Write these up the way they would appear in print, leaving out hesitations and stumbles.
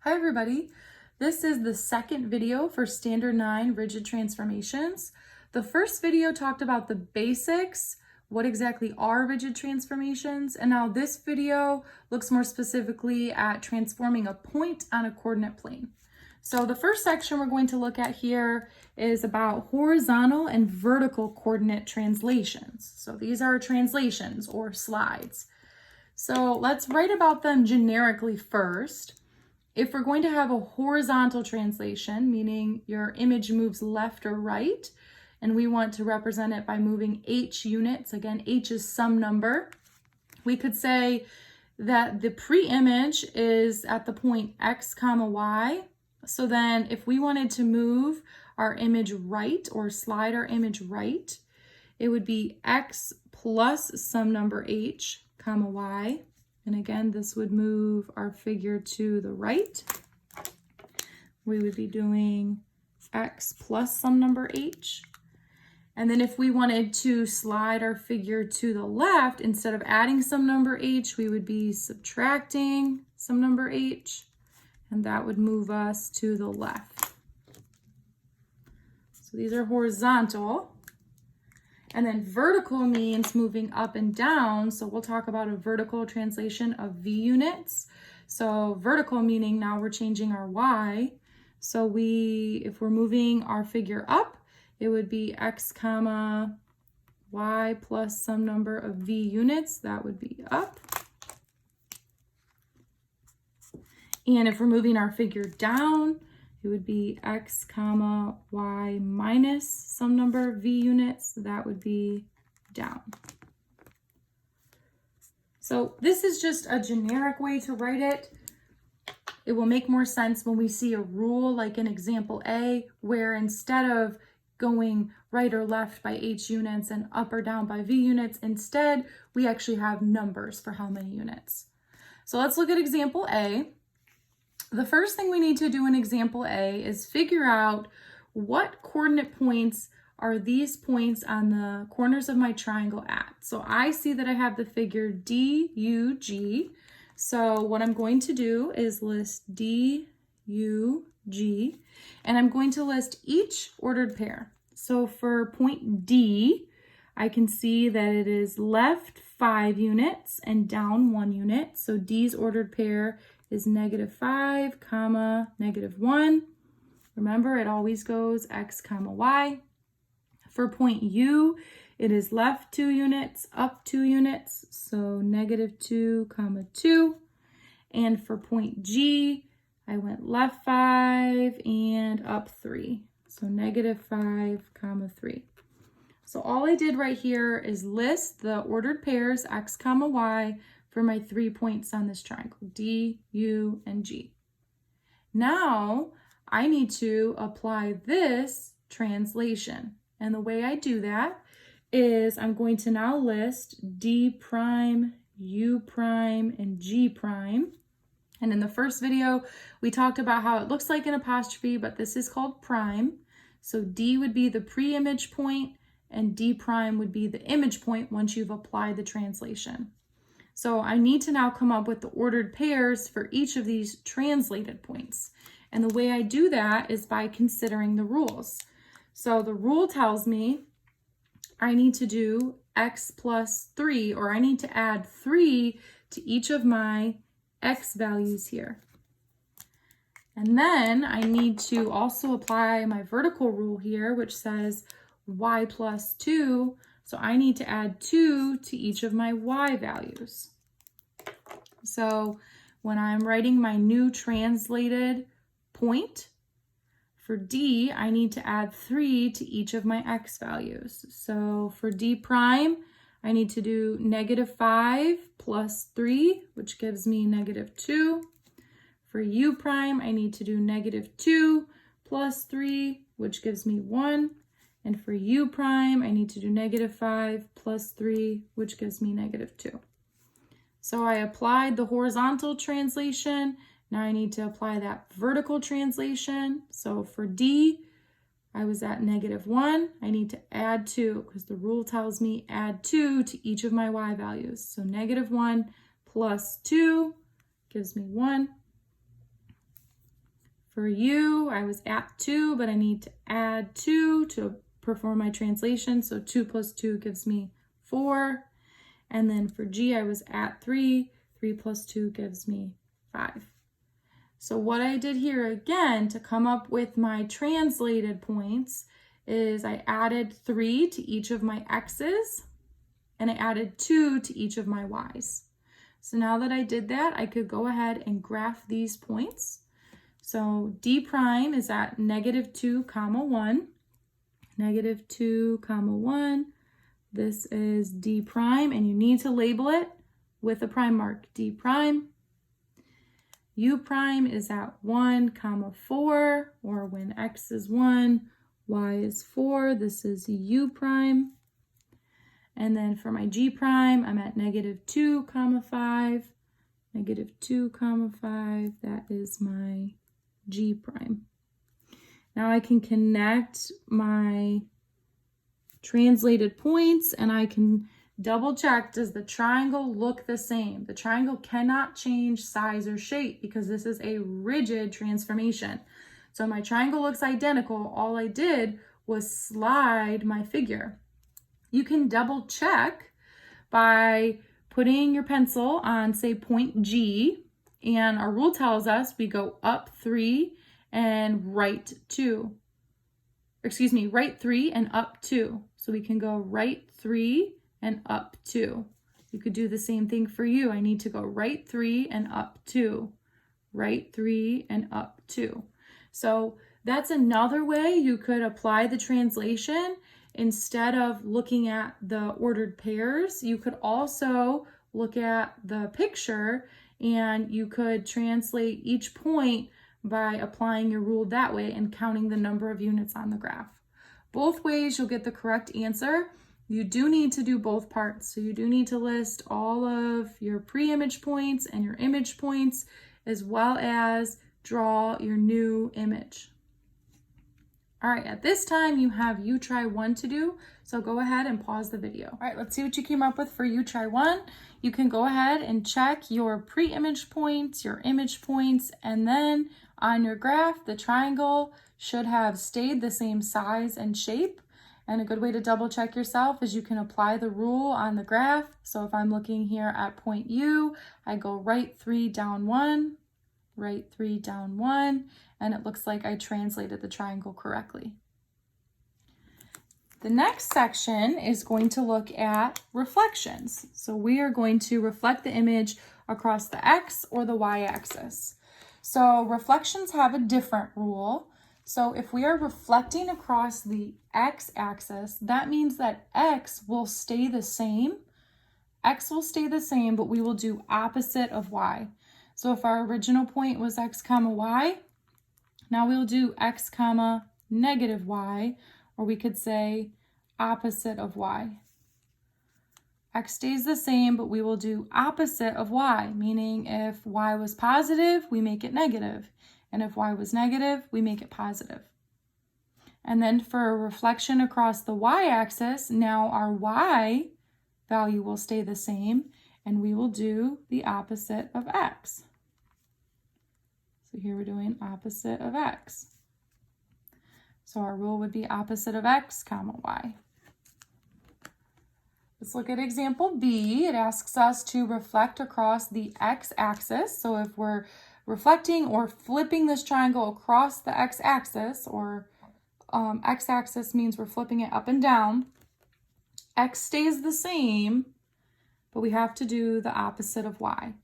Hi everybody, this is the second video for Standard 9 Rigid Transformations. The first video talked about the basics, what exactly are rigid transformations, and now this video looks more specifically at transforming a point on a coordinate plane. So the first section we're going to look at here is about horizontal and vertical coordinate translations. So these are translations or slides. So let's write about them generically first. If we're going to have a horizontal translation, meaning your image moves left or right, and we want to represent it by moving h units, again, h is some number, we could say that the pre-image is at the point x comma y. So then if we wanted to move our image right or slide our image right, it would be x plus some number h comma y. And again, this would move our figure to the right. We would be doing x plus some number h. And then if we wanted to slide our figure to the left, instead of adding some number h, we would be subtracting some number h, and that would move us to the left. So these are horizontal. And then vertical means moving up and down. So we'll talk about a vertical translation of v units. So vertical meaning now we're changing our y. So if we're moving our figure up, it would be x comma y plus some number of v units. That would be up. And if we're moving our figure down, it would be x comma y minus some number of v units. That would be down. So this is just a generic way to write it. It will make more sense when we see a rule like in example A, where instead of going right or left by h units and up or down by v units, instead we actually have numbers for how many units. So let's look at example A. The first thing we need to do in example A is figure out what coordinate points are these points on the corners of my triangle at. So I see that I have the figure DUG. So what I'm going to do is list DUG, and I'm going to list each ordered pair. So for point D, I can see that it is left 5 units and down 1 unit. So D's ordered pair is -5, comma, -1. Remember, it always goes x comma y. For point U, it is left 2 units, up 2 units, so -2, comma 2. And for point G, I went left 5 and up 3, so -5, comma 3. So all I did right here is list the ordered pairs x comma y for my 3 points on this triangle, D, U, and G. Now I need to apply this translation. And the way I do that is I'm going to now list D prime, U prime, and G prime. And in the first video, we talked about how it looks like an apostrophe, but this is called prime. So D would be the pre-image point, and D prime would be the image point once you've applied the translation. So I need to now come up with the ordered pairs for each of these translated points. And the way I do that is by considering the rules. So the rule tells me I need to do x plus 3, or I need to add 3 to each of my x values here. And then I need to also apply my vertical rule here, which says y plus 2. So I need to add 2 to each of my y values. So when I'm writing my new translated point, for D, I need to add 3 to each of my x values. So for D prime, I need to do -5 plus 3, which gives me -2. For U prime, I need to do -2 plus 3, which gives me 1. And for U prime, I need to do -5 plus 3, which gives me -2. So I applied the horizontal translation. Now I need to apply that vertical translation. So for D, I was at -1. I need to add 2 because the rule tells me add 2 to each of my y values. So -1 plus 2 gives me 1. For U, I was at 2, but I need to add 2 to perform my translation. So 2 plus 2 gives me 4. And then for G, I was at 3. 3 plus 2 gives me 5. So what I did here again to come up with my translated points is I added 3 to each of my X's and I added 2 to each of my Y's. So now that I did that, I could go ahead and graph these points. So D prime is at -2, 1, -2, 1. This is D prime, and you need to label it with a prime mark, D prime. U prime is at 1, 4, or when X is 1, Y is 4. This is U prime. And then for my G prime, I'm at -2, 5, -2, 5. That is my G prime. Now I can connect my translated points and I can double check, does the triangle look the same? The triangle cannot change size or shape because this is a rigid transformation. So my triangle looks identical. All I did was slide my figure. You can double check by putting your pencil on, say, point G, and our rule tells us we go up 3 and right 2. Excuse me, right 3 and up 2. So we can go right 3 and up 2. You could do the same thing for you. I need to go right 3 and up 2. Right 3 and up 2. So that's another way you could apply the translation. Instead of looking at the ordered pairs, you could also look at the picture and you could translate each point by applying your rule that way and counting the number of units on the graph. Both ways you'll get the correct answer. You do need to do both parts. So you do need to list all of your pre-image points and your image points, as well as draw your new image. All right, at this time you have You Try 1 to do, so go ahead and pause the video. All right, let's see what you came up with for You Try 1. You can go ahead and check your pre-image points, your image points, and then on your graph, the triangle should have stayed the same size and shape. And a good way to double check yourself is you can apply the rule on the graph. So if I'm looking here at point U, I go right 3 down 1, right 3 down 1, and it looks like I translated the triangle correctly. The next section is going to look at reflections. So we are going to reflect the image across the X or the Y axis. So reflections have a different rule. So if we are reflecting across the X axis, that means that X will stay the same. X will stay the same, but we will do opposite of Y. So if our original point was X comma Y, now we'll do X comma negative Y, or we could say opposite of Y. X stays the same, but we will do opposite of Y, meaning if Y was positive, we make it negative. And if Y was negative, we make it positive. And then for a reflection across the Y axis, now our Y value will stay the same, and we will do the opposite of X. So here we're doing opposite of X. So our rule would be opposite of X comma Y. Let's look at example B. It asks us to reflect across the X axis. So if we're reflecting or flipping this triangle across the X axis, or X axis means we're flipping it up and down, X stays the same, but we have to do the opposite of Y.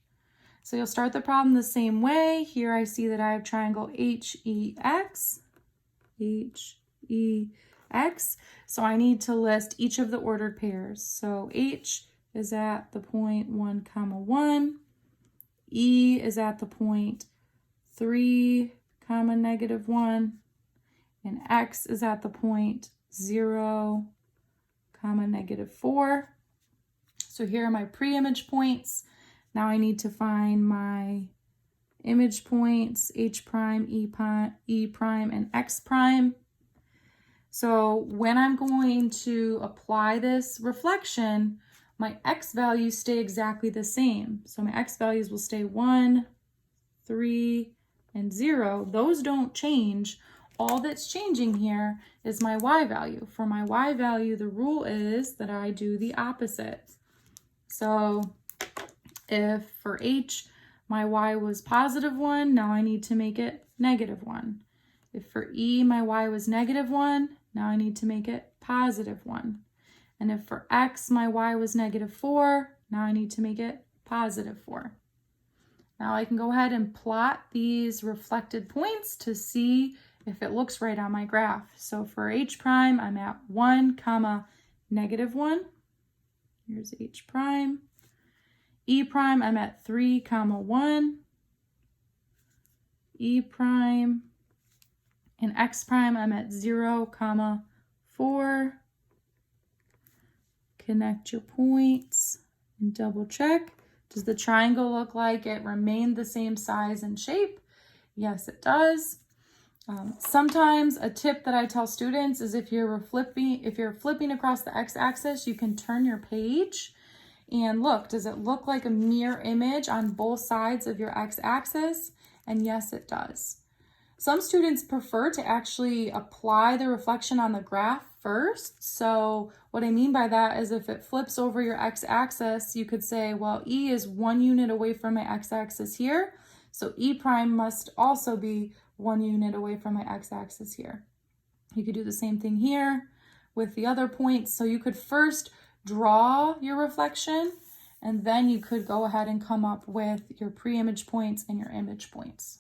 So you'll start the problem the same way. Here I see that I have triangle HEX, HEX. So I need to list each of the ordered pairs. So H is at the point 1, 1. E is at the point 3, -1. And X is at the point 0, -4. So here are my pre-image points. Now I need to find my image points, H prime, E prime, and X prime. So when I'm going to apply this reflection, my X values stay exactly the same. So my X values will stay 1, 3, and 0, those don't change. All that's changing here is my y value. For my y value, the rule is that I do the opposite. So if for h, my y was positive 1, now I need to make it negative 1. If for e, my y was negative 1, now I need to make it positive 1. And if for x, my y was negative 4, now I need to make it positive 4. Now I can go ahead and plot these reflected points to see if it looks right on my graph. So for h prime, I'm at 1, comma, negative 1. Here's h prime. E prime, I'm at 3, comma, 1. E prime. And x prime, I'm at 0, comma, 4. Connect your points and double check. Does the triangle look like it remained the same size and shape? Yes, it does. Sometimes a tip that I tell students is if you're flipping across the x-axis, you can turn your page and look, does it look like a mirror image on both sides of your x-axis? And yes, it does. Some students prefer to actually apply the reflection on the graph first. So what I mean by that is if it flips over your x-axis, you could say, well, E is 1 unit away from my x-axis here. So E prime must also be 1 unit away from my x-axis here. You could do the same thing here with the other points. So you could first draw your reflection, and then you could go ahead and come up with your pre-image points and your image points.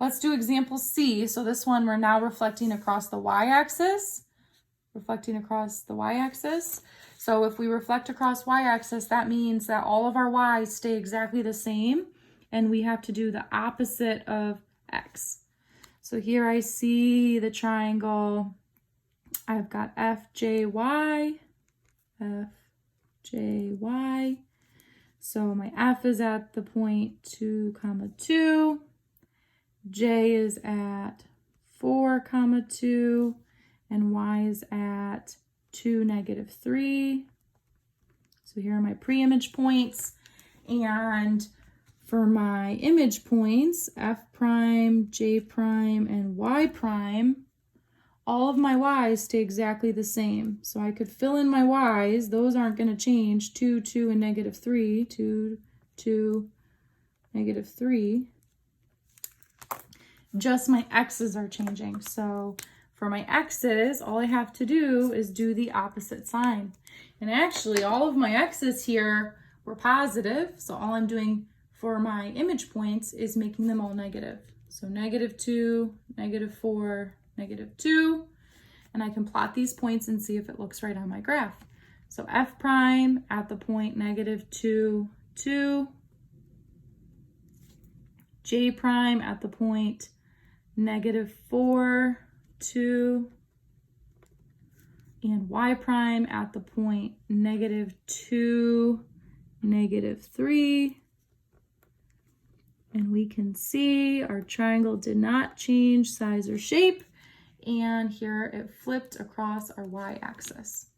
Let's do example C. So this one, we're now reflecting across the y-axis. So if we reflect across y-axis, that means that all of our y's stay exactly the same, and we have to do the opposite of x. So here I see the triangle. I've got FJY. So my F is at the point 2, 2. J is at 4, 2. And Y is at 2, -3. So here are my pre-image points. And for my image points, F prime, J prime, and Y prime, all of my Y's stay exactly the same. So I could fill in my Y's. Those aren't going to change. 2, 2, and -3. 2, 2, -3. Just my X's are changing. So for my X's, all I have to do is do the opposite sign. And actually, all of my X's here were positive. So all I'm doing for my image points is making them all negative. So -2, -4, -2. And I can plot these points and see if it looks right on my graph. So F prime at the point -2, 2. J prime at the point -4, 2. And Y prime at the point -2, -3. And we can see our triangle did not change size or shape. And here it flipped across our y-axis.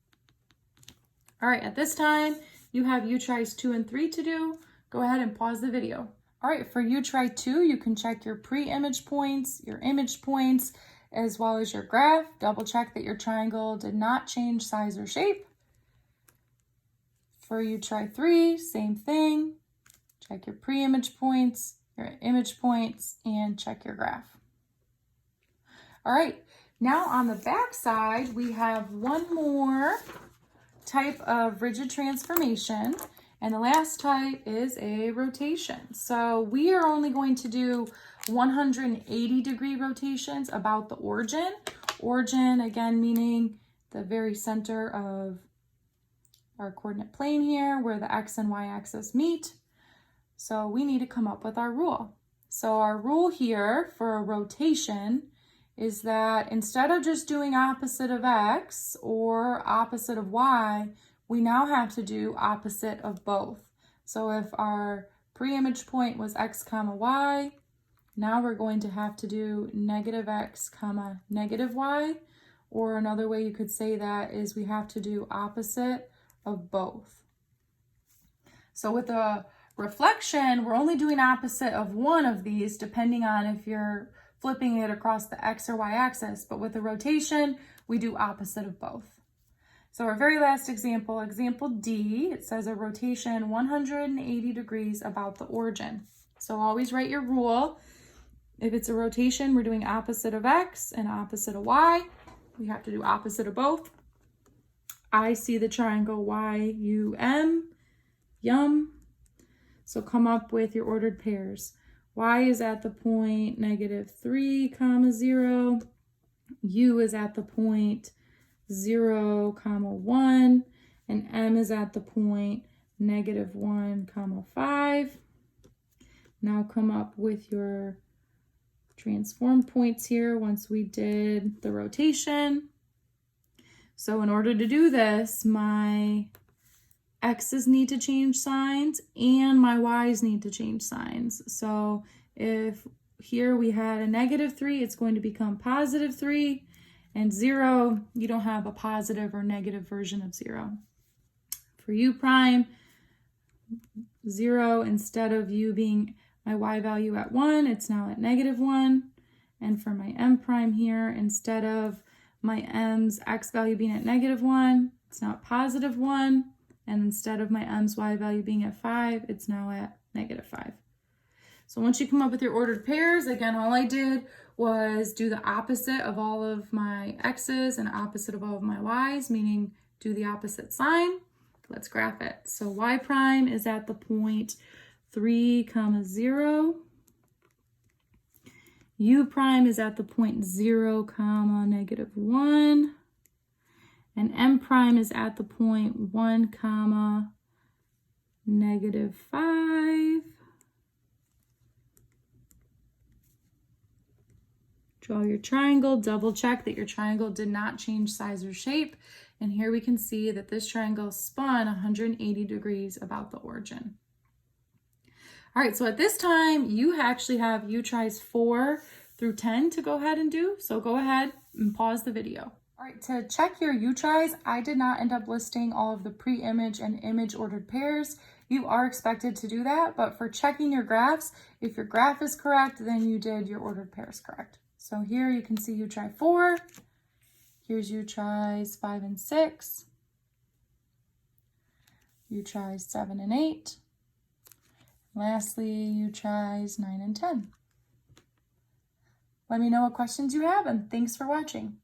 All right, at this time, you have U-tries 2 and 3 to do. Go ahead and pause the video. All right, for U-try 2, you can check your pre-image points, your image points, as well as your graph. Double check that your triangle did not change size or shape. For U-try 3, same thing. Check your pre-image points, your image points, and check your graph. All right, now on the back side, we have one more type of rigid transformation, and the last type is a rotation. So we are only going to do 180-degree rotations about the origin. Origin, again, meaning the very center of our coordinate plane here, where the x and y axis meet. So we need to come up with our rule. So our rule here for a rotation is that instead of just doing opposite of x or opposite of y, we now have to do opposite of both. So if our pre-image point was x comma y, now we're going to have to do -x comma -y, or another way you could say that is we have to do opposite of both. So with a reflection, we're only doing opposite of one of these depending on if you're flipping it across the X or Y axis. But with the rotation, we do opposite of both. So our very last example, example D, it says a rotation 180 degrees about the origin. So always write your rule. If it's a rotation, we're doing opposite of X and opposite of Y. We have to do opposite of both. I see the triangle YUM, yum. So come up with your ordered pairs. Y is at the point -3, 0. U is at the point 0, 1. And M is at the point -1, 5. Now come up with your transform points here once we did the rotation. So in order to do this, my X's need to change signs and my Y's need to change signs. So if here we had a -3, it's going to become +3, and 0, you don't have a positive or negative version of 0. For U prime, 0, instead of U being my Y value at 1, it's now at -1. And for my M prime here, instead of my M's X value being at -1, it's now at +1. And instead of my M's Y value being at 5, it's now at -5. So once you come up with your ordered pairs, again, all I did was do the opposite of all of my X's and opposite of all of my Y's, meaning do the opposite sign. Let's graph it. So Y prime is at the point 3, 0. U prime is at the point 0, -1. And M prime is at the point 1, -5. Draw your triangle, double check that your triangle did not change size or shape. And here we can see that this triangle spun 180 degrees about the origin. All right, so at this time, you actually have U tries 4 through 10 to go ahead and do. So go ahead and pause the video. All right, to check your U tries, I did not end up listing all of the pre-image and image ordered pairs. You are expected to do that, but for checking your graphs, if your graph is correct, then you did your ordered pairs correct. So here you can see U try 4. Here's U tries 5 and 6. U tries 7 and 8. Lastly, U tries 9 and 10. Let me know what questions you have, and thanks for watching.